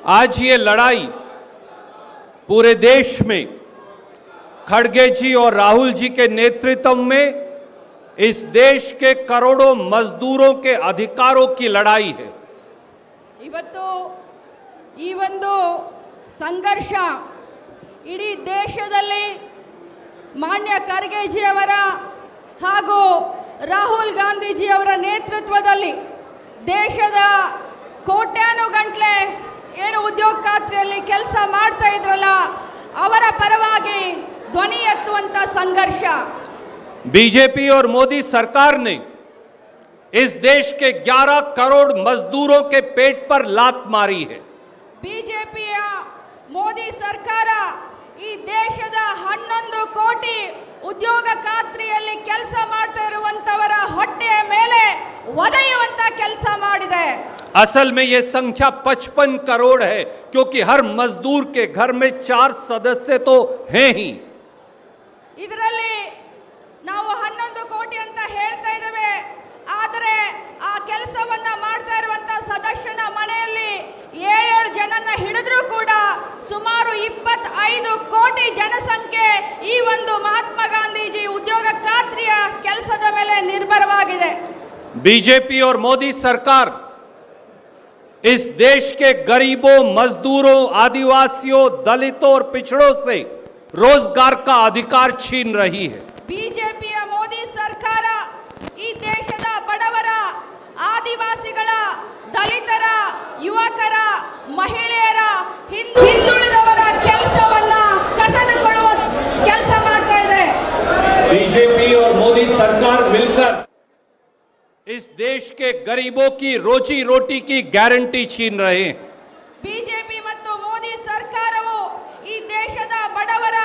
आज ये लड़ाई पूरे देश में खड़गे जी और राहुल जी के नेतृत्व में इस देश के करोड़ों मजदूरों के अधिकारों की लड़ाई है। ಇವತ್ತು ಈ ಒಂದು ಸಂಘರ್ಷ ಇಡೀ ದೇಶದಲ್ಲಿ ಮಾನ್ಯ ಖರ್ಗೆಜಿ ಅವರ ಹಾಗೂ ರಾಹುಲ್ ಗಾಂಧೀಜಿ ಅವರ ನೇತೃತ್ವದಲ್ಲಿ ದೇಶದ ಕೋಟ್ಯಾನುಗಟ್ಟಲೆ ಏನು ಉದ್ಯೋಗ ಖಾತ್ರಿಯಲ್ಲಿ ಕೆಲಸ ಮಾಡ್ತಾ ಇದ್ರಲ್ಲ ಅವರ ಪರವಾಗಿ ಧ್ವನಿ ಎತ್ತುವಂತ ಸಂಘರ್ಷ। बीजेपी और मोदी सरकार ने इस देश के 11 करोड़ मजदूरों के पेट पर लात मारी है। ಬಿಜೆಪಿಯ ಮೋದಿ ಸರ್ಕಾರ ಈ ದೇಶದ 11 ಕೋಟಿ ಉದ್ಯೋಗ ಖಾತ್ರಿಯಲ್ಲಿ ಕೆಲಸ ಮಾಡ್ತಾ ಇರುವಂತವರ ಹೊಟ್ಟೆಯ ಮೇಲೆ ಒದೆಯುವಂತ ಕೆಲಸ ಮಾಡಿದೆ। असल में यह संख्या 55 करोड़ है, क्योंकि हर मजदूर के घर में 4 सदस्य तो हैं ही। ಇದರಲ್ಲಿ ನಾವು 11 ಕೋಟಿ ಅಂತ ಹೇಳ್ತಾ ಇದ್ದೇವೆ, ಆದರೆ ಆ ಕೆಲಸವನ್ನ ಮಾಡ್ತಾ ಇರುವಂತ ಸದಸ್ಯನ ಮನೆಯಲ್ಲಿ 7 ಜನನ್ನ ಹಿಡಿದ್ರೂ ಕೂಡ ಸುಮಾರು 25 ಕೋಟಿ ಜನಸಂಖ್ಯೆ ಈ ಒಂದು ಮಹಾತ್ಮ ಗಾಂಧೀಜಿ ಉದ್ಯೋಗ ಖಾತ್ರಿಯ ಕೆಲಸದ ಮೇಲೆ ನಿರ್ಭರವಾಗಿದೆ। बीजेपी और मोदी सरकार इस देश के गरीबों, मजदूरों, आदिवासियों, दलितों और पिछड़ों से रोजगार का अधिकार छीन रही है। ಬಿಜೆಪಿಯ ಮೋದಿ ಸರ್ಕಾರ ಈ ದೇಶದ ಬಡವರ, ಆದಿವಾಸಿಗಳ, ದಲಿತರ, ಯುವಕರ, ಮಹಿಳೆಯರ, ಹಿಂದುಳಿದವರ ಕೆಲಸವನ್ನ ಕಸಿದುಕೊಳ್ಳುವ ಕೆಲಸ ಮಾಡ್ತಾ ಇದೆ। बीजेपी और मोदी सरकार मिलकर इस देश के गरीबों की रोजी रोटी की गारंटी छीन रहे हैं। ಬಿಜೆಪಿ ಮತ್ತು ಮೋದಿ ಸರ್ಕಾರವು ಈ ದೇಶದ ಬಡವರ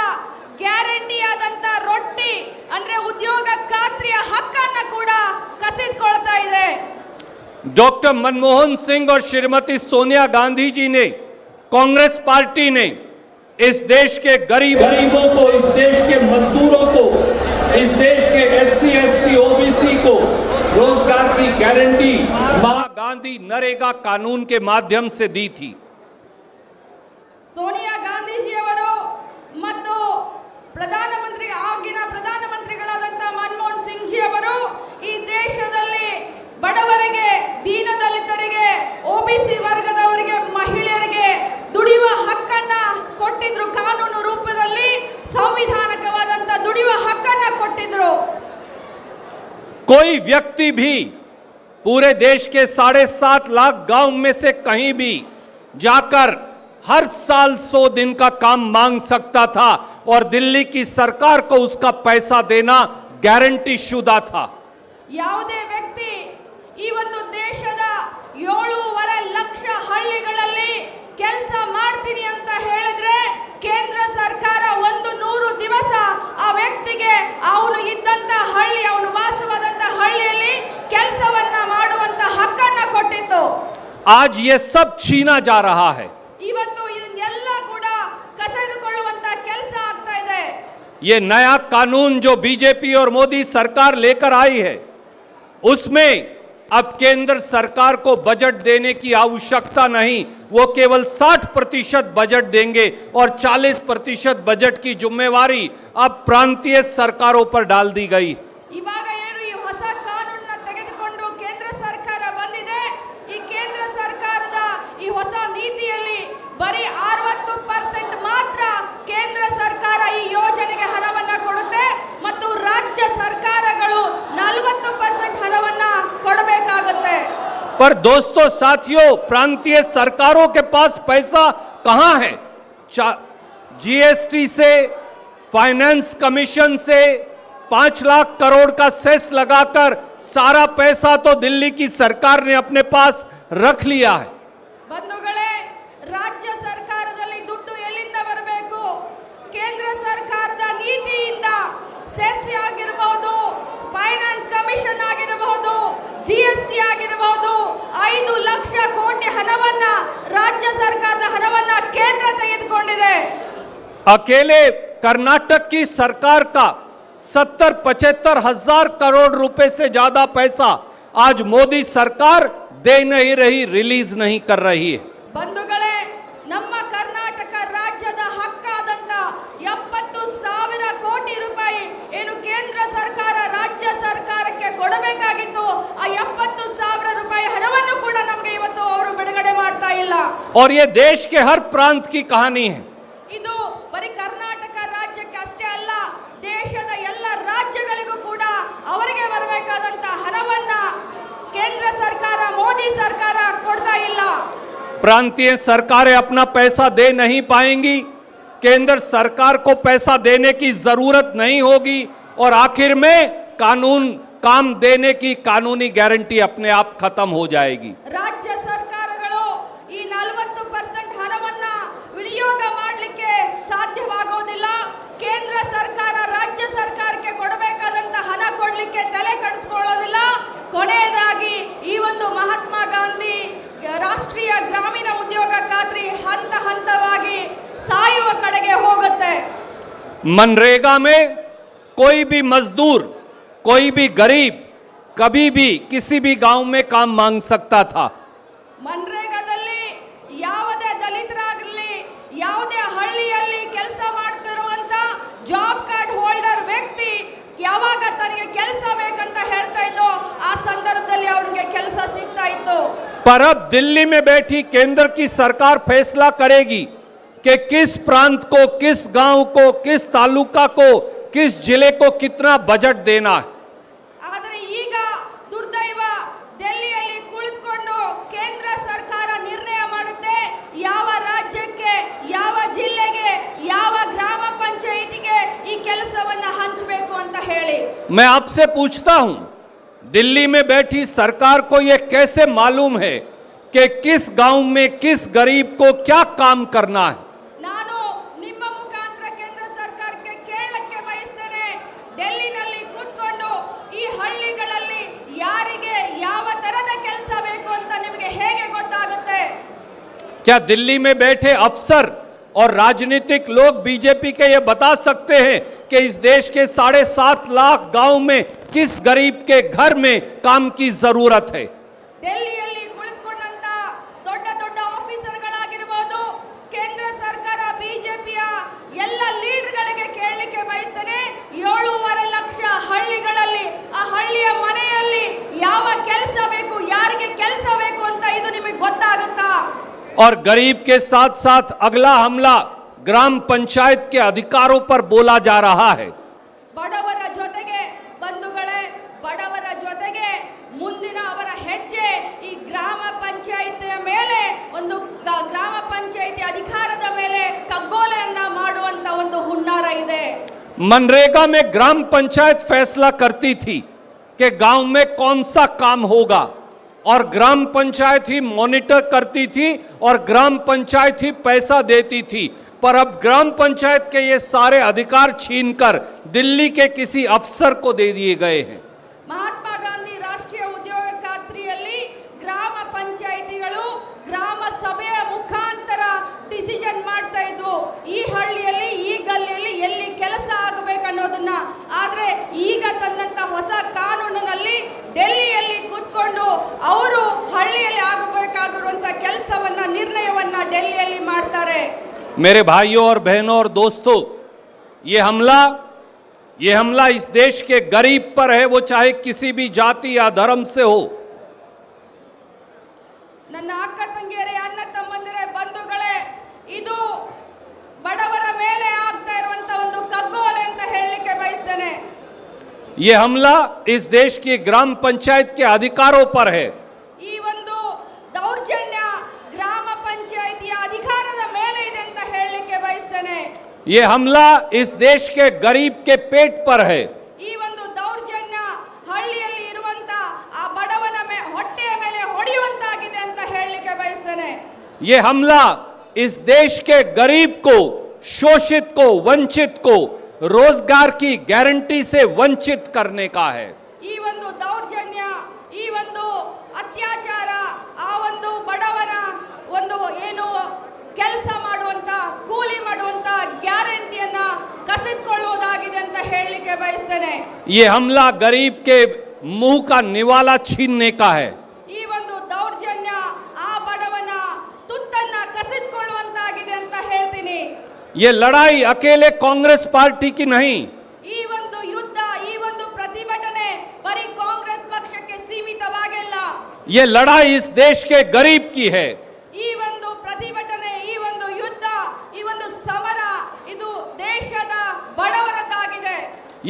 ಗ್ಯಾರಂಟಿ ಆದಂತ ರೊಟ್ಟಿ ಅಂದ್ರೆ ಉದ್ಯೋಗ ಖಾತ್ರಿಯ ಹಕ್ಕನ್ನ ಕೂಡ ಕಸಿದುಕೊಳ್ತಾ ಇದೆ। डॉक्टर मनमोहन सिंह और श्रीमती सोनिया गांधी जी ने, कांग्रेस पार्टी ने इस देश के गरीबों को, इस देश के मजदूरों को, इस देश के एससी, एसटी, ओबीसी को रोजगार की गारंटी महात्मा गांधी नरेगा कानून के माध्यम से दी थी। ಸೋನಿಯಾ ಗಾಂಧೀಜಿ ಅವರು ಮತ್ತು ಆಗಿನ ಪ್ರಧಾನಮಂತ್ರಿಗಳಾದಂಥ ಮನಮೋಹನ್ ಸಿಂಗ್ ಜಿ ಅವರು ಈ ದೇಶದಲ್ಲಿ ಬಡವರಿಗೆ, ದೀನದಲಿತರಿಗೆ, ಓಬಿಸಿ ವರ್ಗದವರಿಗೆ, ಮಹಿಳೆಯರಿಗೆ ದುಡಿಯುವ ಹಕ್ಕನ್ನ ಕೊಟ್ಟಿದ್ರು। ಕಾನೂನು ರೂಪದಲ್ಲಿ ಸಂವಿಧಾನಿಕವಾದಂಥ ದುಡಿಯುವ ಹಕ್ಕನ್ನ ಕೊಟ್ಟಿದ್ರು। कोई व्यक्ति भी पूरे देश के 7.5 लाख गांव में से कहीं भी जाकर हर साल 100 दिन का काम मांग सकता था और दिल्ली की सरकार को उसका पैसा देना गारंटी शुदा था। ಯಾವುದೇ ವ್ಯಕ್ತಿ ಈ ಒಂದು ದೇಶದ 7.5 ಲಕ್ಷ ಹಳ್ಳಿಗಳಲ್ಲಿ ಕೆಲಸ ಮಾಡ್ತೀನಿ ಅಂತ ಹೇಳಿದ್ರೆ ಕೇಂದ್ರ ಸರ್ಕಾರ 100 ದಿವಸ ಆ ವ್ಯಕ್ತಿಗೆ ಅವನು ಇದ್ದಂತ ಹಳ್ಳಿ, ಅವನು ವಾಸವಾದಂತ ಹಳ್ಳಿಯಲ್ಲಿ ಕೆಲಸವನ್ನ ಮಾಡುವಂತ ಹಕ್ಕನ್ನ ಕೊಟ್ಟಿತ್ತು। आज ये सब छीना जा रहा है। ಇವತ್ತು ಇದನ್ನೆಲ್ಲ ಕೂಡ ಕಸಿದುಕೊಳ್ಳುವಂತ ಕೆಲಸ ಆಗ್ತಾ ಇದೆ। ये नया कानून जो बीजेपी और मोदी सरकार लेकर आई है, उसमें अब केंद्र सरकार को बजट देने की आवश्यकता नहीं, वो केवल 60% बजट देंगे और 40% बजट की जिम्मेवारी अब प्रांतीय सरकारों पर डाल दी गई। ಇವಾಗ ಏನು ಈ ಹೊಸ ಕಾನೂನನ್ನ ತೆಗೆದುಕೊಂಡು ಕೇಂದ್ರ ಸರ್ಕಾರ ಬಂದಿದೆ, ಈ ಕೇಂದ್ರ ಸರ್ಕಾರದ ಈ ಹೊಸ ನೀತಿಯಲ್ಲಿ ಬರೀ 60% ಮಾತ್ರ ಕೇಂದ್ರ ಸರ್ಕಾರ ಈ ಯೋಜನೆಗೆ ಹಣವನ್ನ ಕೊಡುತ್ತೆ ಮತ್ತು ರಾಜ್ಯ ಸರ್ಕಾರಗಳು 40% ಹಣವನ್ನ ಕೊಡಬೇಕಾಗುತ್ತೆ। पर दोस्तों, साथियों, प्रांतीय सरकारों के पास पैसा कहां है? जीएसटी से, फाइनेंस कमीशन से 5 लाख करोड़ का सेस लगाकर सारा पैसा तो दिल्ली की सरकार ने अपने पास रख लिया है। ಬಂಧುಗಳೇ, ರಾಜ್ಯ ಸರ್ಕಾರದಲ್ಲಿ ದುಡ್ಡು ಎಲ್ಲಿಂದ ಬರಬೇಕು? ಕೇಂದ್ರ ಸರ್ಕಾರದ ನೀತಿಯಿಂದ ಸೆಸ್ ಆಗಿರಬಹುದು, ಫೈನಾನ್ಸ್ ಕಮಿಷನ್ ಆಗಿರಬಹುದು, ಜಿಎಸ್ಟಿ ಆಗಿರಬಹುದು, 5 ಲಕ್ಷ ಕೋಟಿ ಹಣವನ್ನ ರಾಜ್ಯ ಸರ್ಕಾರದ ಹಣವನ್ನ ಕೇಂದ್ರ ತೆಗೆದುಕೊಂಡಿದೆ। अकेले कर्नाटक की सरकार का 70-75 हजार करोड़ रुपए से ज्यादा पैसा आज मोदी सरकार दे नहीं रही, रिलीज नहीं कर रही है। ಬಂಧುಗಳೇ, ಕೊಡಬೇಕಾಗಿತ್ತು ಆ 70,000 ರೂಪಾಯಿ ಹಣವನ್ನು ಕೂಡ ನಮಗೆ ಇವತ್ತು ಅವರು ಬಿಡುಗಡೆ ಮಾಡ್ತಾ ಇಲ್ಲ. और ये देश के हर प्रांत की कहानी है. ಇದು ಬರೀ ಕರ್ನಾಟಕ ರಾಜ್ಯಕ್ಕೆ ಅಷ್ಟೇ ಅಲ್ಲ, ದೇಶದ ಎಲ್ಲ ರಾಜ್ಯಗಳಿಗೂ ಕೂಡ ಅವರಿಗೆ ಬರಬೇಕಾದಂತ ಹಣವನ್ನ ಕೇಂದ್ರ ಸರ್ಕಾರ, ಮೋದಿ ಸರ್ಕಾರ ಕೊಡ್ತಾ ಇಲ್ಲ. प्रांतीय सरकारें अपना पैसा दे नहीं पाएंगी, केंद्र सरकार को पैसा देने की जरूरत नहीं होगी और आखिर में कानून काम देने की कानूनी गारंटी अपने आप खत्म हो जाएगी. ರಾಜ್ಯ ಸರ್ಕಾರಗಳು ಈ 40% ಹಣವನ್ನ ವಿನಿಯೋಗ ಮಾಡಲಿಕ್ಕೆ ಸಾಧ್ಯವಾಗೋದಿಲ್ಲ. ಕೇಂದ್ರ ಸರ್ಕಾರ ರಾಜ್ಯ ಸರ್ಕಾರಕ್ಕೆ ಕೊಡಬೇಕಾದಂತ ಹಣ ಕೊಡ್ಲಿಕ್ಕೆ ತಲೆ ಕೆಡಿಸ್ಕೊಳ್ಳೋದಿಲ್ಲ. ಕೊನೆಯದಾಗಿ ಈ ಒಂದು ಮಹಾತ್ಮ ಗಾಂಧಿ ರಾಷ್ಟ್ರೀಯ ಗ್ರಾಮೀಣ ಉದ್ಯೋಗ ಖಾತ್ರಿ ಹಂತ ಹಂತವಾಗಿ ಸಾಯುವ ಕಡೆಗೆ ಹೋಗುತ್ತೆ. मनरेगा में कोई भी मजदूर, कोई भी गरीब कभी भी किसी भी गांव में काम मांग सकता था. ಮನ್ರೇಗಾದಲ್ಲಿ ಯಾವುದೇ ದಲಿತರಾಗಿರಲಿ, ಯಾವುದೇ ಹಳ್ಳಿಯಲ್ಲಿ ಕೆಲಸ ಮಾಡ್ತಿರುವಂತ ಜಾಬ್ ಕಾರ್ಡ್ ಹೋಲ್ಡರ್ ವ್ಯಕ್ತಿ ಯಾವಾಗ ತನಗೆ ಕೆಲಸ ಬೇಕಂತ ಹೇಳ್ತಾ ಇದ್ದೋ ಆ ಸಂದರ್ಭದಲ್ಲಿ ಅವನಿಗೆ ಕೆಲಸ ಸಿಗ್ತಾ ಇತ್ತು. पर अब दिल्ली में बैठी केंद्र की सरकार फैसला करेगी कि किस प्रांत को, किस गांव को, किस तालुका को, किस जिले को कितना बजट देना है. ಆದರೆ ಈಗ ದುರ್ದೈವ, ಡೆಲ್ಲಿಯಲ್ಲಿ ಕುಳಿತುಕೊಂಡು ಕೇಂದ್ರ ಸರ್ಕಾರ ನಿರ್ಣಯ ಮಾಡುತ್ತೆ ಯಾವ ರಾಜ್ಯಕ್ಕೆ, ಯಾವ ಜಿಲ್ಲೆಗೆ, ಯಾವ ಗ್ರಾಮ ಪಂಚಾಯಿತಿಗೆ ಈ ಕೆಲಸವನ್ನ ಹಂಚಬೇಕು ಅಂತ ಹೇಳಿ. मैं आपसे पूछता हूं, दिल्ली में बैठी सरकार को यह कैसे मालूम है कि किस गांव में किस गरीब को क्या काम करना है? ನಾನು ನಿಮ್ಮ ಮುಖಾಂತರ ಕೇಂದ್ರ ಸರ್ಕಾರಕ್ಕೆ ಕೇಳಕ್ಕೆ ಬಯಸ್ತೇನೆ, ಡೆಲ್ಲಿನಲ್ಲಿ ಕೂತ್ಕೊಂಡು ಈ ಹಳ್ಳಿಗಳಲ್ಲಿ ಯಾರಿಗೆ ಯಾವ ತರದ ಕೆಲಸ ಬೇಕು ಅಂತ ನಿಮಗೆ ಹೇಗೆ ಗೊತ್ತಾಗುತ್ತೆ? क्या दिल्ली में बैठे अफसर और राजनीतिक लोग बीजेपी के ये बता सकते हैं कि इस देश के 7.5 लाख गांव में किस गरीब के घर में काम की जरूरत है? ಡೆಲ್ಲಿಯಲ್ಲಿ ಕುಳಿತುಕೊಂಡಂತ ದೊಡ್ಡ ದೊಡ್ಡ ಆಫೀಸರ್ಗಳಾಗಿರಬಹುದು, ಕೇಂದ್ರ ಸರ್ಕಾರ ಬಿಜೆಪಿಯ ಎಲ್ಲ ಲೀಡರ್ಗಳಿಗೆ ಕೇಳಲಿಕ್ಕೆ ಬಯಸ್ತೇನೆ, 7.5 ಲಕ್ಷ ಹಳ್ಳಿಗಳಲ್ಲಿ ಆ ಹಳ್ಳಿಯ ಮನೆಯಲ್ಲಿ ಯಾವ ಕೆಲಸ ಬೇಕು, ಯಾರಿಗೆ ಕೆಲಸ ಬೇಕು ಅಂತ ಇದು ನಿಮಗೆ ಗೊತ್ತಾಗುತ್ತಾ? और गरीब के साथ साथ अगला हमला ग्राम पंचायत के अधिकारों पर बोला जा रहा है. ಬಡವರ ಜೊತೆಗೆ ಬಂಧುಗಳೇ, ಬಡವರ ಜೊತೆಗೆ ಮುಂದಿನ ಅವರ ಹೆಜ್ಜೆ ಈ ಗ್ರಾಮ ಪಂಚಾಯಿತಿಯ ಮೇಲೆ, ಒಂದು ಗ್ರಾಮ ಪಂಚಾಯಿತಿ ಅಧಿಕಾರದ ಮೇಲೆ ಕಗ್ಗೋಲೆಯನ್ನ ಮಾಡುವಂತ ಒಂದು ಹುನ್ನಾರ ಇದೆ. मनरेगा में ग्राम पंचायत फैसला करती थी कि गांव में कौन सा काम होगा और ग्राम पंचायत ही मॉनिटर करती थी और ग्राम पंचायत ही पैसा देती थी. पर अब ग्राम पंचायत के ये सारे अधिकार छीनकर दिल्ली के किसी अफसर को दे दिए गए हैं. ಮಹಾತ್ಮ ಗಾಂಧಿ ರಾಷ್ಟ್ರೀಯ ಉದ್ಯೋಗ ಖಾತ್ರಿಯಲ್ಲಿ ಗ್ರಾಮ ಪಂಚಾಯಿತಿಗಳು ಗ್ರಾಮ ಸಭೆಯ ಮುಖಾಂತರ ಡಿಸಿಷನ್ ಮಾಡ್ತಾ ಇದ್ವು, ಈ ಹಳ್ಳಿಯಲ್ಲಿ ಈ ಗಲ್ಲಿಯಲ್ಲಿ ಎಲ್ಲಿ ಕೆಲಸ ಆಗಬೇಕನ್ನೋದನ್ನ. ಆದ್ರೆ ಈಗ ತಂದಂತ ಹೊಸ ಕಾನೂನಿನಲ್ಲಿ ಡೆಲ್ಲಿಯಲ್ಲಿ ಕೂತ್ಕೊಂಡು ಅವರು ಹಳ್ಳಿಯಲ್ಲಿ ಆಗಬೇಕಾಗಿರುವಂತ ಕೆಲಸವನ್ನ, ನಿರ್ಣಯವನ್ನ ಡೆಲ್ಲಿಯಲ್ಲಿ ಮಾಡ್ತಾರೆ. मेरे भाइयों और बहनों और दोस्तों, ये हमला इस देश के गरीब पर है, वो चाहे किसी भी जाति या धर्म से हो. ನನ್ನ ಅಕ್ಕ ತಂಗಿಯರೇ, ಅಣ್ಣ ತಮ್ಮಂದಿರೇ, ಬಂಧುಗಳೇ, ಇದು ಬಡವರ ಮೇಲೆ ಆಗ್ತಾ ಇರುವಂತ ಒಂದು ಕಗ್ಗೋಲೆ ಅಂತ ಹೇಳಲಿಕ್ಕೆ ಬಯಸ್ತೇನೆ. ये हमला इस देश की ग्राम पंचायत के अधिकारों पर है. ಈ ಒಂದು ದೌರ್ಜನ್ಯ ಗ್ರಾಮ ಪಂಚಾಯಿತಿಯ ಅಧಿಕಾರದ ಮೇಲೆ ಇದೆ ಅಂತ ಹೇಳಲಿಕ್ಕೆ ಬಯಸ್ತೇನೆ. ये हमला इस देश के गरीब के पेट पर है. ಈ ಒಂದು ದೌರ್ಜನ್ಯ ಹಳ್ಳಿಯಲ್ಲಿ ಇರುವಂತ ಆ ಬಡವನ ಹೊಟ್ಟೆಯ ಮೇಲೆ ಹೊಡೆಯುವಂತಾಗಿದೆ ಅಂತ ಹೇಳಲಿಕ್ಕೆ ಬಯಸ್ತೇನೆ. ये हमला इस देश के गरीब को, शोषित को, वंचित को रोजगार की गारंटी से वंचित करने का है. ಈ ಒಂದು ದೌರ್ಜನ್ಯ, ಈ ಒಂದು ಅತ್ಯಾಚಾರ ಆ ಒಂದು ಬಡವನ ಒಂದು ಏನು ಕೆಲಸ ಮಾಡುವಂತ, ಕೂಲಿ ಮಾಡುವಂತ ಗ್ಯಾರಂಟಿಯನ್ನ ಕಸಿದುಕೊಳ್ಳುವುದಾಗಿದೆ ಅಂತ ಹೇಳಲಿಕ್ಕೆ ಬಯಸ್ತೇನೆ. ये हमला गरीब के मुंह का निवाला छीनने का है. ಈ ಒಂದು ದೌರ್ಜನ್ಯ ಆ ಬಡವನ ತುತ್ತನ್ನ ಕಸಿದುಕೊಳ್ಳುವಂತಾಗಿದೆ ಅಂತ ಹೇಳ್ತೀನಿ. ये लड़ाई अकेले कांग्रेस पार्टी की नहीं, ಈ ಒಂದು ಯುದ್ಧ, ಈ ಒಂದು ಪ್ರತಿಭಟನೆ ಬರೀ ಕಾಂಗ್ರೆಸ್ ये लड़ाई इस देश के गरीब की है। ಈ ಒಂದು ಪ್ರತಿಭಟನೆ, ಈ ಒಂದು ಯುದ್ಧ, ಈ ಒಂದು ಸಮರ ಇದು ದೇಶದ ಬಡವರದ್ದಾಗಿದೆ.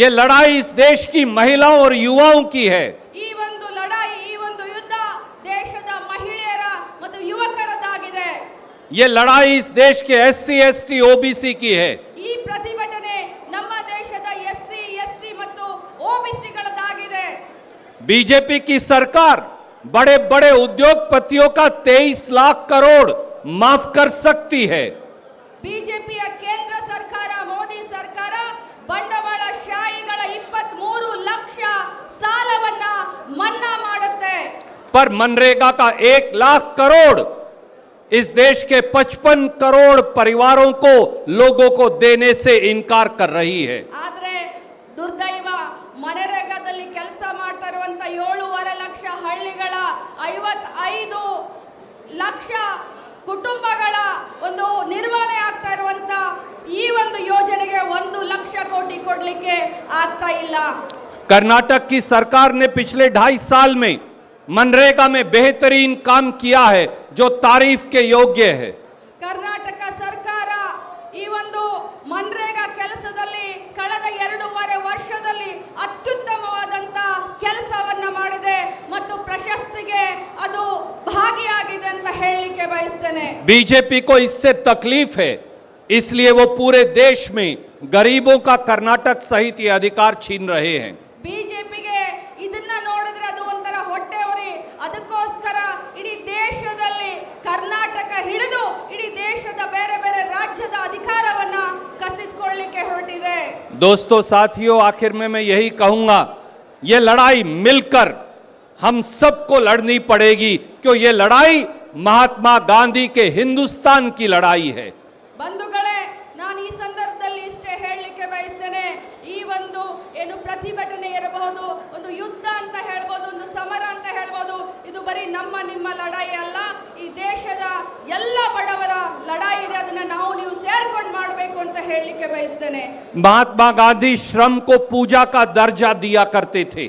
ये लड़ाई इस देश की महिलाओं और युवाओं की है। ಈ ಒಂದು ಲಡಾಯಿ, ಈ ಒಂದು ಯುದ್ಧ ದೇಶದ ಮಹಿಳೆಯರ ಮತ್ತು ಯುವಕರದ್ದಾಗಿದೆ. ये लड़ाई इस देश के SC ST OBC की है। ಈ ಪ್ರತಿಭಟನೆ ನಮ್ಮ ದೇಶದ ಎಸ್ಸಿ ಎಸ್ಟಿ ಮತ್ತು OBCಗಳದ್ದಾಗಿದೆ. बीजेपी की सरकार बड़े बड़े उद्योगपतियों का 23 लाख करोड़ माफ कर सकती है। ಬಿಜೆಪಿಯ ಕೇಂದ್ರ ಸರ್ಕಾರ, ಮೋದಿ ಸರ್ಕಾರ ಬಂಡವಾಳ ಶಾಹಿಗಳ 23 ಲಕ್ಷ ಸಾಲವನ್ನ ಮನ್ನಾ ಮಾಡುತ್ತೆ. पर मनरेगा का 1 लाख करोड़ इस देश के 55 करोड़ परिवारों को, लोगों को देने से इनकार कर रही है। ಆದ್ರೆ ದುರ್ದೈವ, ಮನರೇಗಾದಲ್ಲಿ ಕೆಲಸ ಮಾಡ್ತಾ ಇರುವಂತ 7.5 ಲಕ್ಷ ಹಳ್ಳಿಗಳ 55 ಲಕ್ಷ ಕುಟುಂಬಗಳ ಒಂದು ನಿರ್ವಹಣೆ ಆಗ್ತಾ ಇರುವಂತ ಈ ಒಂದು ಯೋಜನೆಗೆ 1 ಲಕ್ಷ ಕೋಟಿ ಕೊಡ್ಲಿಕ್ಕೆ ಆಗ್ತಾ ಇಲ್ಲ. कर्नाटक की सरकार ने पिछले 2.5 साल में मनरेगा में बेहतरीन काम किया है, जो तारीफ के योग्य है। ಕರ್ನಾಟಕ ಸರ್ಕಾರ ಈ ಒಂದು ಮನ್ರೇಗಾ ಕೆಲಸದಲ್ಲಿ ಕಳೆದ 2.5 ವರ್ಷದಲ್ಲಿ ಅತ್ಯುತ್ತಮವಾದಂತ ಕೆಲಸವನ್ನ ಮಾಡಿದೆ ಮತ್ತು ಪ್ರಶಸ್ತಿಗೆ ಅದು ಭಾಗಿಯಾಗಿದೆ ಅಂತ ಹೇಳಲಿಕ್ಕೆ ಬಯಸ್ತೇನೆ. बीजेपी को इससे तकलीफ है, इसलिए वो पूरे देश में गरीबों का कर्नाटक सहित ये अधिकार छीन रहे हैं। ಬಿಜೆಪಿಗೆ ಇದನ್ನ ನೋಡಿದ್ರೆ ಅದು ಒಂಥರ ಹೊಟ್ಟೆ ಉರಿ. ಅದಕ್ಕೋಸ್ಕರ ಇಡೀ ದೇಶದಲ್ಲಿ ಕರ್ನಾಟಕ ಹಿಡಿದು ಇಡೀ ದೇಶದ ಬೇರೆ ಬೇರೆ ರಾಜ್ಯದ ಅಧಿಕಾರವನ್ನ ಕಸಿದುಕೊಳ್ಳಲಿಕ್ಕೆ ಹೊರಟಿದೆ. दोस्तों, साथियों, आखिर में मैं यही कहूंगा, ये लड़ाई मिलकर हम सबको लड़नी पड़ेगी, क्यों ये लड़ाई महात्मा गांधी के हिंदुस्तान की लड़ाई है। ಬಂಧುಗಳೇ, ನಾನು ಈ ಸಂದರ್ಭದಲ್ಲಿ ಇಷ್ಟೇ ಹೇಳಲಿಕ್ಕೆ ಬಯಸ್ತೇನೆ. ಈ ಒಂದು ಏನು ಪ್ರತಿಭಟನೆ ಇರಬಹುದು, ಒಂದು ಯುದ್ಧ ಅಂತ ಹೇಳ್ಬೋದು, ಒಂದು ಸಮರ ಅಂತ ಹೇಳ್ಬೋದು, ಇದು ಬರೀ ನಮ್ಮ ನಿಮ್ಮ ಲಡಾಯಿ ಅಲ್ಲ, ಈ ದೇಶದ ಎಲ್ಲ ಬಡವರ ಲಡಾಯಿ ಇದೆ. ಅದನ್ನ ನಾವು ನೀವು ಸೇರ್ಕೊಂಡು ಮಾಡಬೇಕು ಅಂತ ಹೇಳಲಿಕ್ಕೆ ಬಯಸ್ತೇನೆ. महात्मा गांधी श्रम को पूजा का दर्जा दिया करते थे।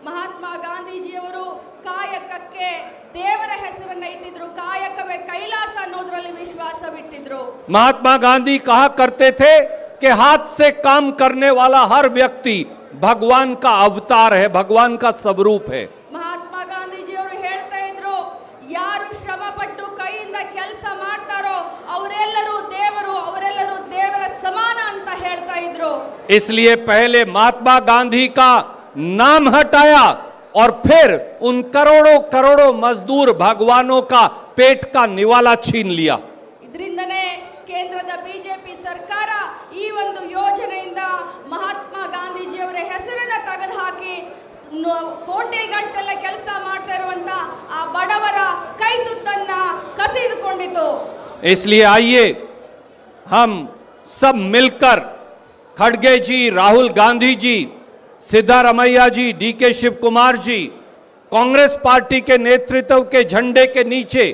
ಮಹಾತ್ಮ ಗಾಂಧೀಜಿಯವರು ಕಾಯಕಕ್ಕೆ ದೇವರ ಹೆಸರನ್ನ ಇಟ್ಟಿದ್ರು. ಕಾಯಕವೇ ಕೈಲಾಸ ಅನ್ನೋದ್ರಲ್ಲಿ ವಿಶ್ವಾಸವಿಟ್ಟಿದ್ರು. महात्मा गांधी कहा करते थे कि हाथ से काम करने वाला हर व्यक्ति भगवान का अवतार है, भगवान का स्वरूप है। ಮಹಾತ್ಮ ಗಾಂಧೀಜಿಯವರು ಹೇಳ್ತಾ ಇದ್ರು, ಯಾರು ಶ್ರಮ ಪಟ್ಟು ಕೈಯಿಂದ ಕೆಲಸ ಮಾಡ್ತಾರೋ ಅವರೆಲ್ಲರೂ ದೇವರು, ಅವರೆಲ್ಲರೂ ದೇವರ ಸಮಾನ ಅಂತ ಹೇಳ್ತಾ ಇದ್ರು. इसलिए पहले महात्मा गांधी का नाम हटाया और फिर उन करोड़ों करोड़ों मजदूर भगवानों का पेट का निवाला छीन लिया। ಇದರಿಂದನೇ ಕೇಂದ್ರದ ಬಿಜೆಪಿ ಸರ್ಕಾರ ಈ ಒಂದು ಯೋಜನೆಯಿಂದ ಮಹಾತ್ಮ ಗಾಂಧೀಜಿಯವರ ಹೆಸರನ್ನ ತೆಗೆದುಹಾಕಿ ಕೋಟಿಗಟ್ಟಲೆ ಕೆಲಸ ಮಾಡ್ತಾ ಇರುವಂತ ಆ ಬಡವರ ಕೈ ತುತ್ತನ್ನ ಕಸಿದುಕೊಂಡಿತು. इसलिए आइए हम सब मिलकर खड़गे जी, राहुल गांधी जी, सिद्धारमैया जी, DK शिव कुमार जी, कांग्रेस पार्टी के नेतृत्व के झंडे के नीचे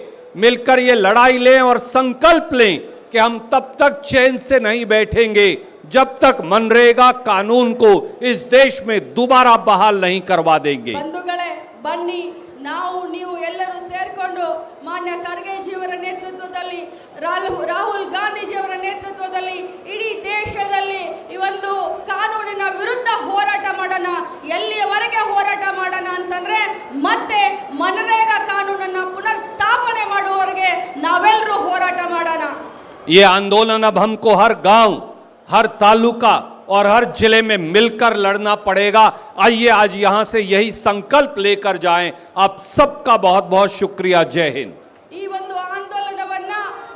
मिलकर ये लड़ाई लें और संकल्प लें कि हम तब तक चैन से नहीं बैठेंगे जब तक मनरेगा कानून को इस देश में दोबारा बहाल नहीं करवा देंगे। ಬಂಧುಗಳೇ, ಬನ್ನಿ ನಾವು ನೀವು ಎಲ್ಲರೂ ಸೇರ್ಕೊಂಡು ಮಾನ್ಯ ಖರ್ಗೆಜಿಯವರ ನೇತೃತ್ವದಲ್ಲಿ, ರಾಹುಲ್ ಗಾಂಧೀಜಿಯವರ ನೇತೃತ್ವದಲ್ಲಿ ಇಡೀ ದೇಶದಲ್ಲಿ ಈ ಒಂದು ಕಾನೂನಿನ ವಿರುದ್ಧ ಹೋರಾಟ ಮಾಡೋಣ. ಎಲ್ಲಿಯವರೆಗೆ ಹೋರಾಟ ಮಾಡೋಣ ಅಂತಂದ್ರೆ ಮತ್ತೆ ಮನರೇಗಾ ಕಾನೂನನ್ನ ಪುನರ್ ಸ್ಥಾಪನೆ ಮಾಡುವವರೆಗೆ ನಾವೆಲ್ಲರೂ ಹೋರಾಟ ಮಾಡೋಣ. ये आंदोलन अब हमको हर गांव, हर तालुका और हर जिले में मिलकर लड़ना पड़ेगा। आइए आज यहां से यही संकल्प लेकर जाएं। आप सबका बहुत बहुत शुक्रिया। जय हिंद। ಈ ಒಂದು ಆಂದೋಲನವನ್ನ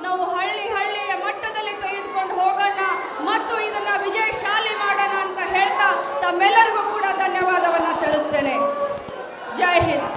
ನಾವು ಹಳ್ಳಿ ಹಳ್ಳಿಯ ಮಟ್ಟದಲ್ಲಿ ತೆಗೆದುಕೊಂಡು ಹೋಗೋಣ ಮತ್ತು ಇದನ್ನ ವಿಜಯಶಾಲಿ ಮಾಡೋಣ ಅಂತ ಹೇಳ್ತಾ ತಮ್ಮೆಲ್ಲರಿಗೂ ಕೂಡ ಧನ್ಯವಾದವನ್ನ ತಿಳಿಸ್ತೇನೆ. ಜೈ ಹಿಂದ್.